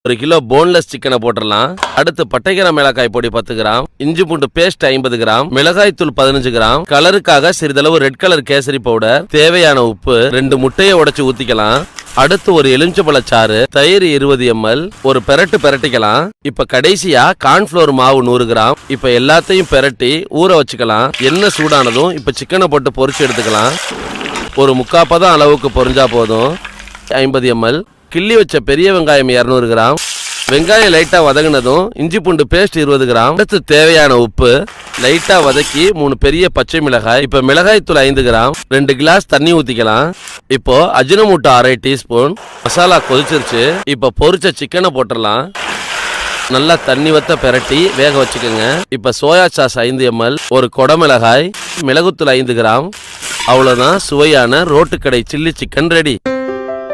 1 kilo boneless சிக்கனை போட்டுடலாம். அடுத்து பட்டைக்கிராம் மிளகாய் பொடி 10 கிராம், இஞ்சி பூண்டு பேஸ்ட் 50 கிராம், மிளகாய் தூள் 15 கிராம், கலருக்காக சிறிதளவு ரெட் கலர் கேசரி பவுடர், தேவையான உப்பு, 2 முட்டையை உடைச்சு ஊத்திக்கலாம். அடுத்து ஒரு எலுமிச்சம்பழச்சாறு, தயிர் 20 ml, ஒரு பெரட்டிக்கலாம். இப்ப கடைசியா கார்ன்ஃப்ளவர் மாவு 100 கிராம். இப்ப எல்லாத்தையும் பெரட்டி ஊற வச்சுக்கலாம். எண்ணெய் சூடானதும் இப்ப சிக்கனை போட்டு பொரிச்சு எடுத்துக்கலாம். ஒரு 3/4 பதம் அளவுக்கு பொரிஞ்சா போதும். 50 ml, கிள்ளி வச்ச பெரிய வெங்காயம் 200 கிராம். வெங்காயம் லைட்டா வதங்கினதும் இஞ்சி பூண்டு பேஸ்ட் 20 கிராம். அடுத்து தேவையான உப்பு, லைட்டா வதக்கி 3 பெரிய பச்சை மிளகாய். இப்ப மிளகாய் தூள் 5 கிராம், 2 கிளாஸ் தண்ணி ஊத்திக்கலாம். இப்போ அஜினமோட்டோ 1/2 டீஸ்பூன். மசாலா கொதிச்சிருச்சு. இப்ப பொரிச்ச சிக்கனை போட்டுடலாம். நல்லா தண்ணி வத்த பெரட்டி வேக வச்சுக்கோங்க. இப்ப சோயா சாஸ் 5 ml, ஒரு கொடமிளகாய், மிளகுத்தூள் 5 கிராம். அவ்வளவுதான், சுவையான ரோட்டுக்கடை சில்லி சிக்கன் ரெடி.